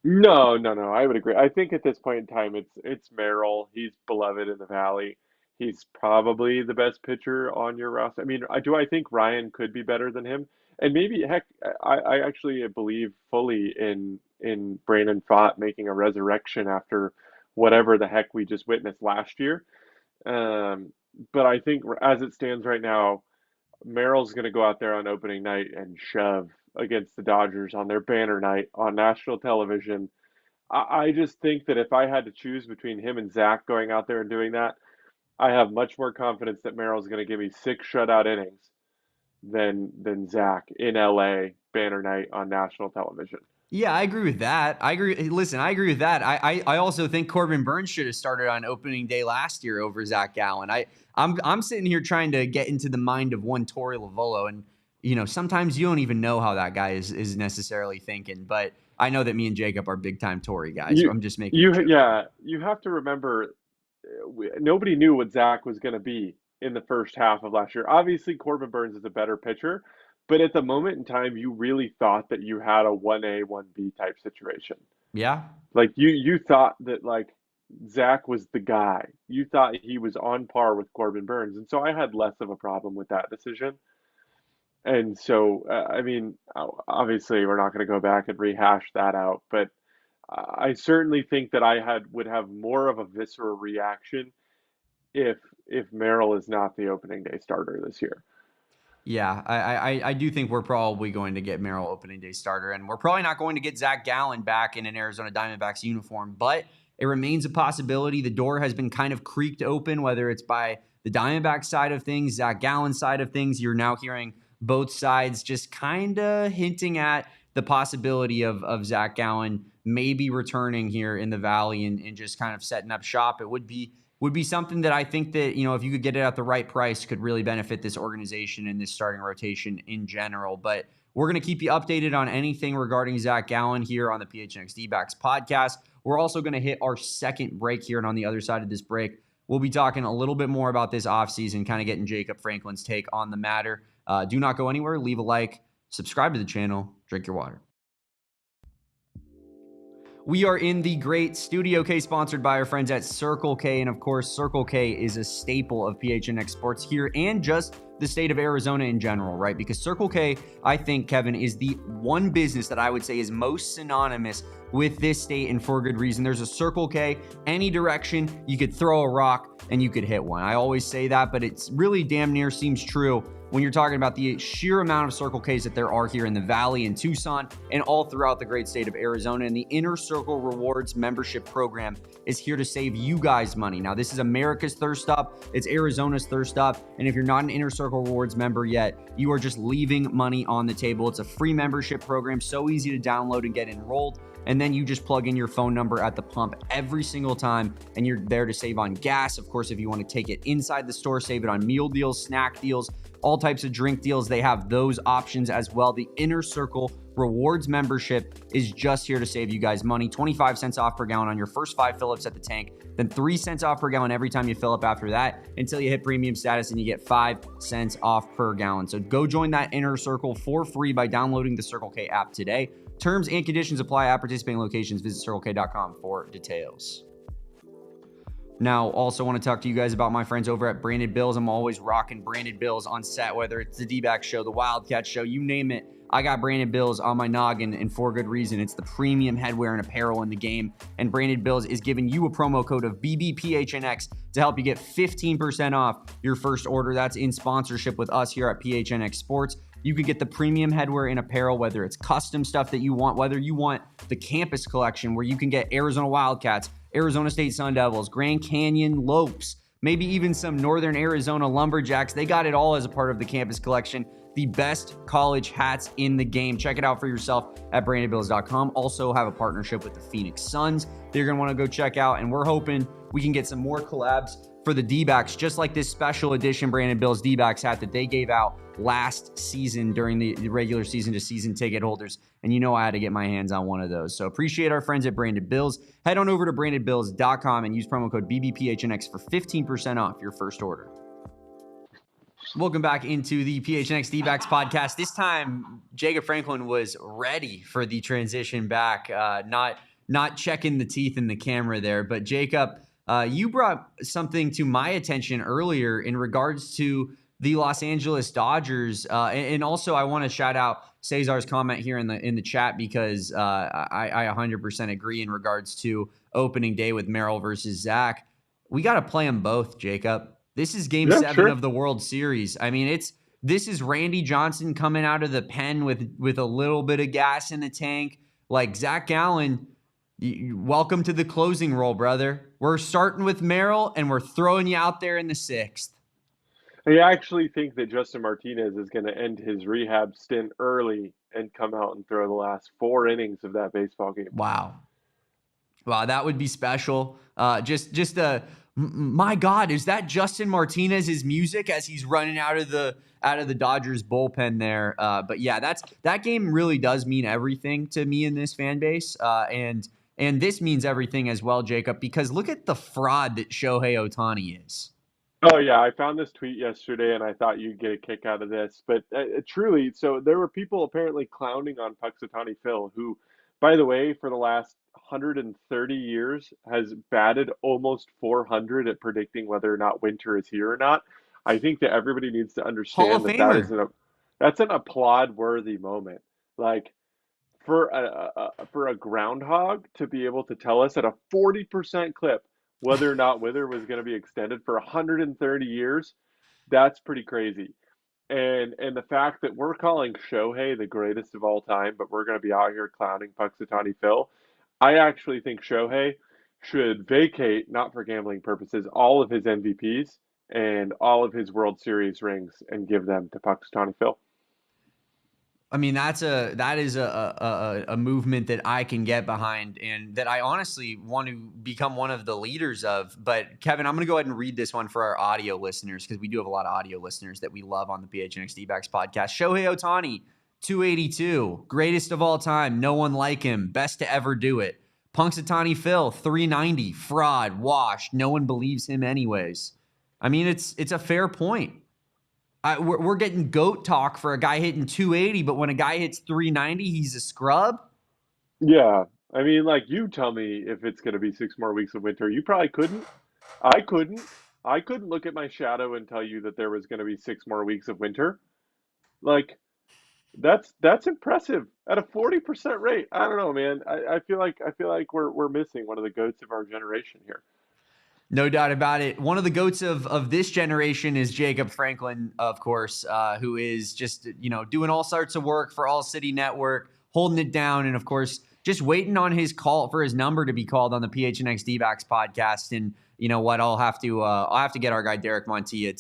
No, I would agree. I think at this point in time, it's Merrill. He's beloved in the Valley. He's probably the best pitcher on your roster. I think Ryan could be better than him? And maybe, heck, I actually believe fully in Brandon Pfaadt making a resurrection after whatever the heck we just witnessed last year. But I think as it stands right now, Merrill's going to go out there on opening night and shove against the Dodgers on their banner night on national television. I just think that if I had to choose between him and Zac going out there and doing that, I have much more confidence that Merrill's going to give me 6 shutout innings than Zac in LA banner night on national television. Yeah, I agree with that. I agree with that. I also think Corbin Burns should have started on opening day last year over Zac Gallen. I'm sitting here trying to get into the mind of one Torey Lovello, and sometimes you don't even know how that guy is necessarily thinking. But I know that me and Jacob are big time Torey guys. So I'm just making you have to remember, nobody knew what Zac was going to be in the first half of last year. Obviously, Corbin Burns is a better pitcher, but at the moment in time, you really thought that you had a 1A, 1B type situation. Yeah. You thought that Zac was the guy. You thought he was on par with Corbin Burns. And so I had less of a problem with that decision. And so, obviously we're not going to go back and rehash that out, but I certainly think that I would have more of a visceral reaction if Merrill is not the opening day starter this year. Yeah, I do think we're probably going to get Merrill opening day starter, and we're probably not going to get Zac Gallen back in an Arizona Diamondbacks uniform, but it remains a possibility. The door has been kind of creaked open, whether it's by the Diamondbacks side of things, Zac Gallen side of things. You're now hearing both sides just kind of hinting at the possibility of Zac Gallen maybe returning here in the Valley and just kind of setting up shop. It would be something that I think that, if you could get it at the right price, could really benefit this organization and this starting rotation in general. But we're going to keep you updated on anything regarding Zac Gallen here on the PHNX Dbacks podcast. We're also going to hit our second break here, and on the other side of this break, we'll be talking a little bit more about this offseason, kind of getting Jacob Franklin's take on the matter. Do not go anywhere. Leave a like, subscribe to the channel, drink your water. We are in the great Studio K, sponsored by our friends at Circle K. And of course, Circle K is a staple of PHNX sports here and just the state of Arizona in general, right? Because Circle K, I think, Kevin, is the one business that I would say is most synonymous with this state, and for good reason. There's a Circle K, any direction, you could throw a rock and you could hit one. I always say that, but it's really damn near seems true when you're talking about the sheer amount of Circle Ks that there are here in the Valley, in Tucson, and all throughout the great state of Arizona. And the Inner Circle Rewards membership program is here to save you guys money. Now, this is America's thirst stop. It's Arizona's thirst stop. And if you're not an Inner Circle Rewards member yet, you are just leaving money on the table. It's a free membership program, so easy to download and get enrolled. And then you just plug in your phone number at the pump every single time, and you're there to save on gas. Of course, if you want to take it inside the store, save it on meal deals, snack deals, all types of drink deals. They have those options as well. The Inner Circle Rewards membership is just here to save you guys money. 25 cents off per gallon on your first 5 fill-ups at the tank, then 3 cents off per gallon every time you fill up after that until you hit premium status, and you get 5 cents off per gallon. So go join that Inner Circle for free by downloading the Circle K app today. Terms and conditions apply at participating locations. Visit circlek.com for details. Now, also want to talk to you guys about my friends over at Branded Bills. I'm always rocking Branded Bills on set, whether it's the Dbacks show, the Wildcat show, you name it. I got Branded Bills on my noggin, and for good reason. It's the premium headwear and apparel in the game, and Branded Bills is giving you a promo code of BBPHNX to help you get 15% off your first order. That's in sponsorship with us here at PHNX Sports. You can get the premium headwear and apparel, whether it's custom stuff that you want, whether you want the campus collection where you can get Arizona Wildcats, Arizona State Sun Devils, Grand Canyon Lopes, maybe even some Northern Arizona Lumberjacks. They got it all as a part of the campus collection. The best college hats in the game. Check it out for yourself at brandedbills.com. Also have a partnership with the Phoenix Suns that you're going to want to go check out. And we're hoping we can get some more collabs for the Dbacks, just like this special edition Branded Bills Dbacks hat that they gave out last season during the regular season to season ticket holders. And you know I had to get my hands on one of those. So appreciate our friends at Branded Bills. Head on over to brandedbills.com and use promo code BBPHNX for 15% off your first order. Welcome back into the PHNX Dbacks podcast. This time, Jacob Franklin was ready for the transition back, not checking the teeth in the camera there. But Jacob, you brought something to my attention earlier in regards to the Los Angeles Dodgers, and also I want to shout out Cesar's comment here in the chat because I 100% agree in regards to opening day with Merrill versus Zac. We got to play them both, Jacob. This is Game 7 of the World Series. I mean, this is Randy Johnson coming out of the pen with a little bit of gas in the tank. Like Zac Gallen, welcome to the closing role, brother. We're starting with Merrill, and we're throwing you out there in the 6th. I actually think that Justin Martinez is going to end his rehab stint early and come out and throw the last 4 innings of that baseball game. Wow, that would be special. My God, is that Justin Martinez's music as he's running out of the Dodgers bullpen there? But yeah, that game really does mean everything to me in this fan base, and this means everything as well, Jacob, because look at the fraud that Shohei Ohtani is. Oh, yeah, I found this tweet yesterday, and I thought you'd get a kick out of this. But truly, so there were people apparently clowning on Punxsutawney Phil, who, by the way, for the last 130 years has batted almost 400 at predicting whether or not winter is here or not. I think that everybody needs to understand that's an applaud-worthy moment. Like, for a groundhog to be able to tell us at a 40% clip whether or not Wither was going to be extended for 130 years, that's pretty crazy. And the fact that we're calling Shohei the greatest of all time, but we're going to be out here clowning Punxsutawney Phil, I actually think Shohei should vacate, not for gambling purposes, all of his MVPs and all of his World Series rings and give them to Punxsutawney Phil. I mean, that is a movement that I can get behind and that I honestly want to become one of the leaders of. But Kevin, I'm going to go ahead and read this one for our audio listeners because we do have a lot of audio listeners that we love on the PHNX Dbacks podcast. Shohei Ohtani, 282, greatest of all time. No one like him. Best to ever do it. Punxsutawney Phil, 390, fraud, washed. No one believes him anyways. I mean, it's a fair point. We're getting GOAT talk for a guy hitting 280, but when a guy hits 390, he's a scrub? Yeah. I mean, like, you tell me if it's going to be 6 more weeks of winter. You probably couldn't. I couldn't. I couldn't look at my shadow and tell you that there was going to be 6 more weeks of winter. Like, that's impressive at a 40% rate. I don't know, man. I feel like we're missing one of the GOATs of our generation here. No doubt about it. One of the GOATs of this generation is Jacob Franklin, of course, who is just, doing all sorts of work for All City Network, holding it down, and of course, just waiting on his call for his number to be called on the PHNX Dbacks podcast. And you know what? I'll have to get our guy Derek Montilla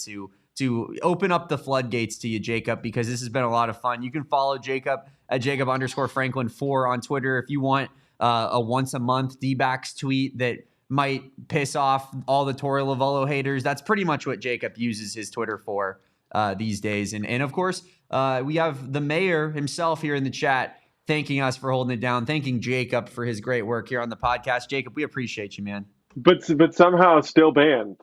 to open up the floodgates to you, Jacob, because this has been a lot of fun. You can follow Jacob at Jacob_Franklin4 on Twitter if you want a once a month Dbacks tweet that might piss off all the Torey Lovullo haters. That's pretty much what Jacob uses his Twitter for these days. And of course, we have the mayor himself here in the chat thanking us for holding it down, thanking Jacob for his great work here on the podcast. Jacob, we appreciate you, man. But somehow still banned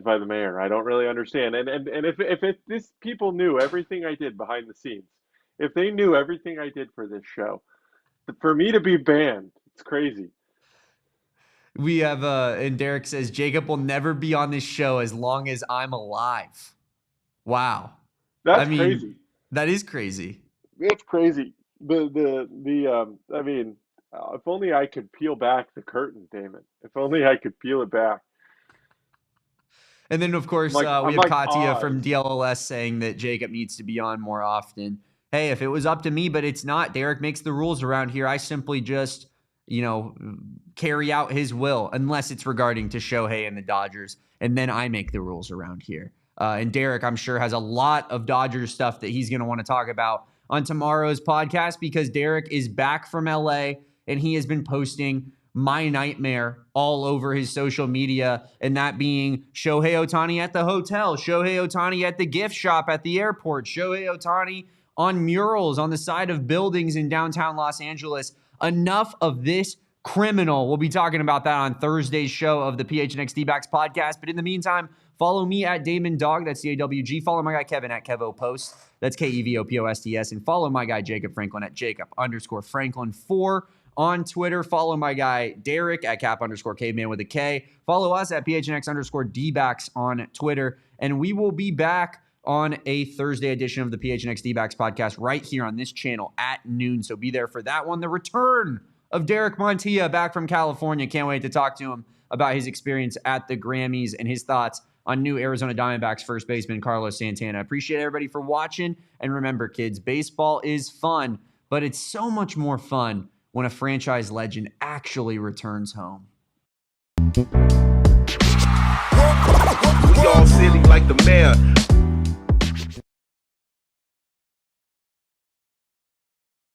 by the mayor. I don't really understand. And if this people knew everything I did behind the scenes, if they knew everything I did for this show, for me to be banned, it's crazy. We have, and Derek says, Jacob will never be on this show as long as I'm alive. Wow. That's crazy. That is crazy. It's crazy. I mean, if only I could peel back the curtain, Damon. If only I could peel it back. And then, of course, we have Katya from DLLS saying that Jacob needs to be on more often. Hey, if it was up to me, but it's not. Derek makes the rules around here. I simply just carry out his will unless it's regarding to Shohei and the Dodgers. And then I make the rules around here. And Derek, I'm sure, has a lot of Dodgers stuff that he's going to want to talk about on tomorrow's podcast because Derek is back from LA and he has been posting my nightmare all over his social media, and that being Shohei Ohtani at the hotel, Shohei Ohtani at the gift shop at the airport, Shohei Ohtani on murals on the side of buildings in downtown Los Angeles. Enough of this criminal. We'll be talking about that on Thursday's show of the PHNX Dbacks podcast. But in the meantime, follow me at Damon Dog. That's DAWG. Follow my guy Kevin at KevoPost. That's KEVOPOSTS. And follow my guy Jacob Franklin at Jacob_Franklin4 on Twitter. Follow my guy Derek at Cap_Caveman with a K. Follow us at PHNX_Dbacks on Twitter. And we will be back on a Thursday edition of the PHNX Dbacks podcast right here on this channel at noon. So be there for that one. The return of Derek Montilla back from California. Can't wait to talk to him about his experience at the Grammys and his thoughts on new Arizona Diamondbacks first baseman Carlos Santana. Appreciate everybody for watching. And remember, kids, baseball is fun, but it's so much more fun when a franchise legend actually returns home. We all silly like the mayor.